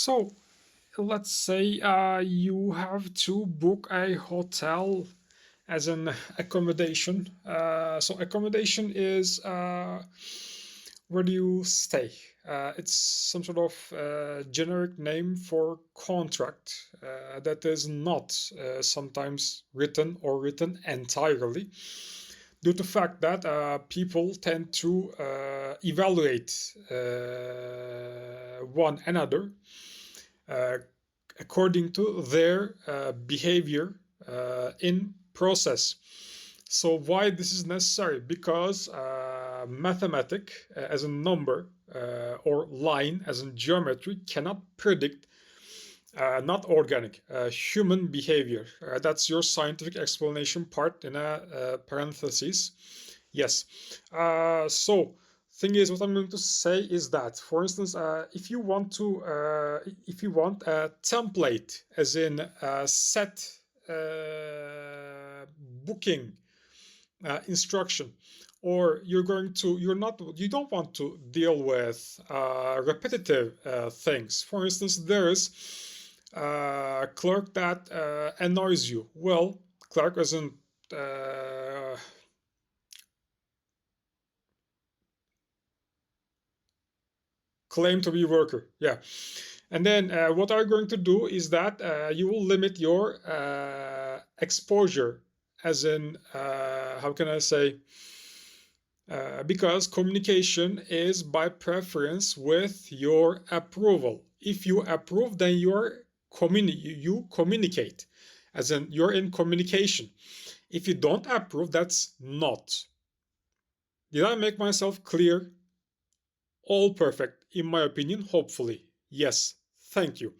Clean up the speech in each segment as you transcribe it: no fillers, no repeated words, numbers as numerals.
So let's say you have to book a hotel as an accommodation. So accommodation is where do you stay? It's some sort of generic name for contract that is not sometimes written or written entirely due to the fact that people tend to evaluate one another uh, according to their behavior in process. So why this is necessary? Because mathematic as a number or line as in geometry cannot predict not organic, human behavior. That's your scientific explanation part in a parenthesis. Yes. So thing is, what I'm going to say is that, for instance, if you want a template, as in set booking instruction, or you don't want to deal with repetitive things. For instance, there's clerk that annoys you. Well, clerk isn't claim to be worker. Yeah. And then what are you going to do is that you will limit your exposure, as in, how can I say, because communication is by preference with your approval. If you approve, then you communicate, as in you're in communication. If you don't approve, that's not. Did I make myself clear? All perfect, in my opinion, hopefully. Yes, thank you.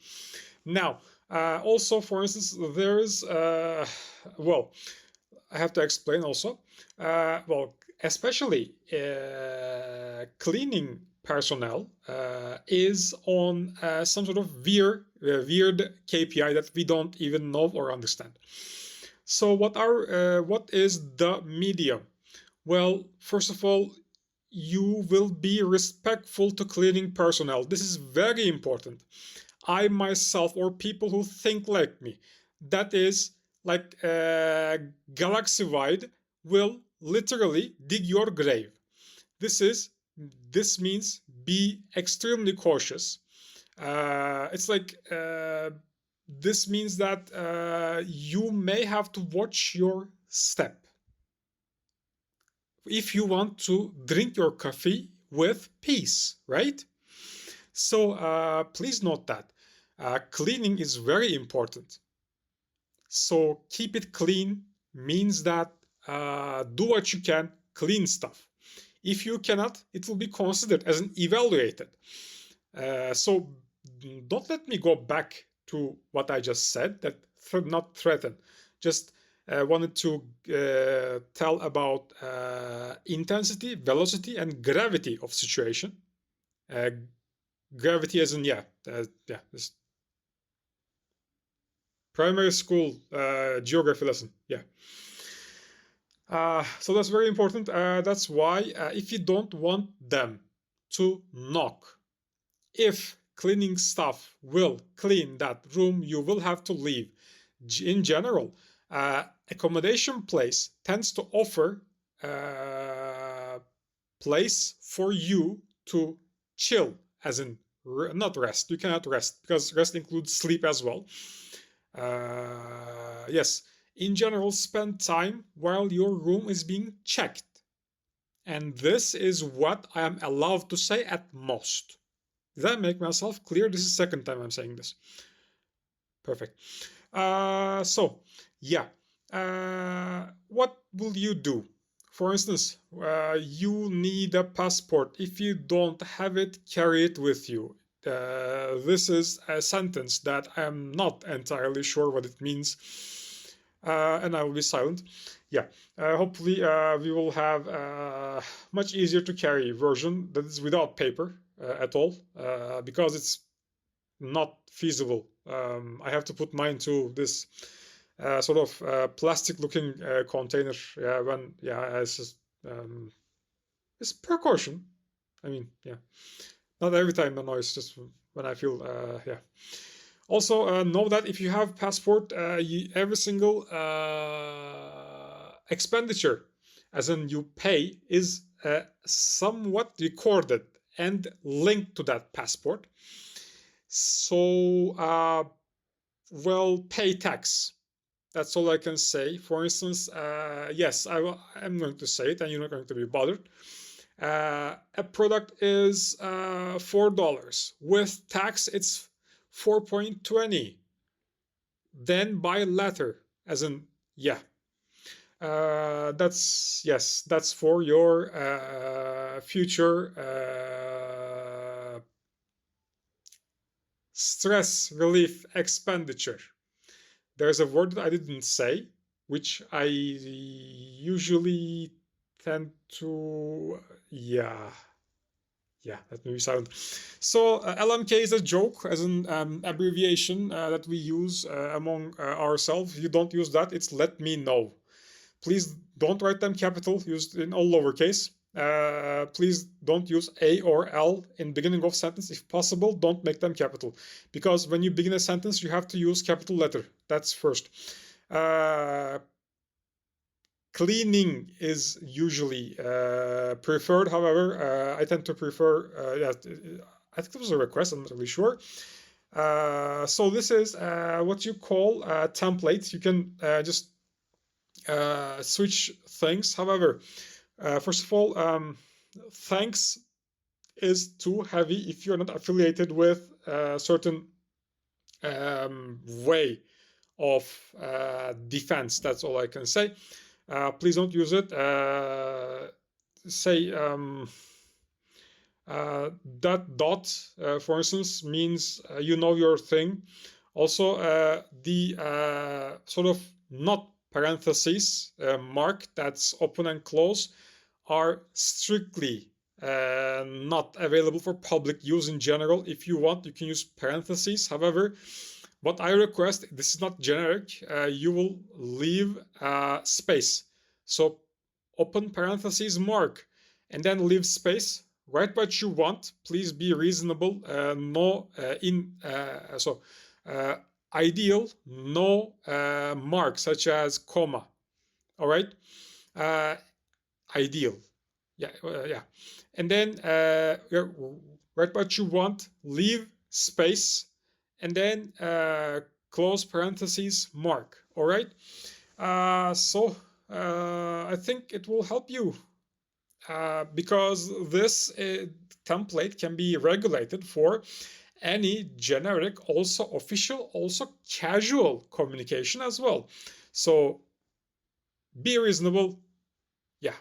Now, also, for instance, there's, well, I have to explain also. Well, especially cleaning personnel is on some sort of weird KPI that we don't even know or understand. So, what is the medium? Well, first of all, you will be respectful to cleaning personnel. This is very important. I myself, or people who think like me, that is like galaxy wide, will literally dig your grave. This means be extremely cautious. It's like this means that you may have to watch your step if you want to drink your coffee with peace, right? So please note that cleaning is very important. So keep it clean means that do what you can, clean stuff. If you cannot, it will be considered as an evaluated. So don't let me go back to what I just said, that not threaten. Just wanted to tell about intensity, velocity, and gravity of situation. Gravity as in, this primary school geography lesson. Yeah. So that's very important. That's why if you don't want them to knock, if cleaning staff will clean that room, you will have to leave. In general, accommodation place tends to offer place for you to chill, as in not rest. You cannot rest because rest includes sleep as well. Yes, in general, spend time while your room is being checked. And this is what I am allowed to say at most. Did I make myself clear? This is the second time I'm saying this. Perfect. So, yeah. What will you do? For instance, you need a passport. If you don't have it, carry it with you. This is a sentence that I am not entirely sure what it means, and I will be silent. Yeah, hopefully we will have a much easier to carry version that is without paper at all, because it's not feasible. I have to put mine to this sort of plastic-looking container. It's just it's precaution. I mean, yeah. Not every time, no, it's just when I feel, yeah. Also, know that if you have passport, every single expenditure, as in you pay, is somewhat recorded and linked to that passport. So, well, pay tax. That's all I can say. For instance, yes, I'm going to say it, and you're not going to be bothered. A product is $4. With tax, it's 4.20. Then by letter, as in, yeah. That's for your future stress relief expenditure. There's a word that I didn't say, which I usually tend to, yeah, that may be silent. So LMK is a joke, as an abbreviation that we use among ourselves. If you don't use that, it's let me know. Please don't write them capital, used in all lowercase. Please don't use A or L in beginning of sentence. If possible, don't make them capital, because when you begin a sentence, you have to use capital letter. That's first. Cleaning is usually preferred. However, I tend to prefer, I think it was a request, I'm not really sure. So this is what you call templates. You can just switch things. However, first of all, thanks is too heavy if you're not affiliated with a certain way of defense. That's all I can say. Please don't use it. Say dot, for instance, means you know your thing. Also, the sort of not parentheses mark that's open and close are strictly not available for public use in general. If you want, you can use parentheses. However, what I request, this is not generic, you will leave space. So open parentheses mark and then leave space. Write what you want. Please be reasonable. Ideal, no mark such as comma. All right. Ideal. Yeah. And then write what you want. Leave space. And then close parentheses mark. All right. So I think it will help you because this template can be regulated for any generic, also official, also casual communication as well. So be reasonable. Yeah.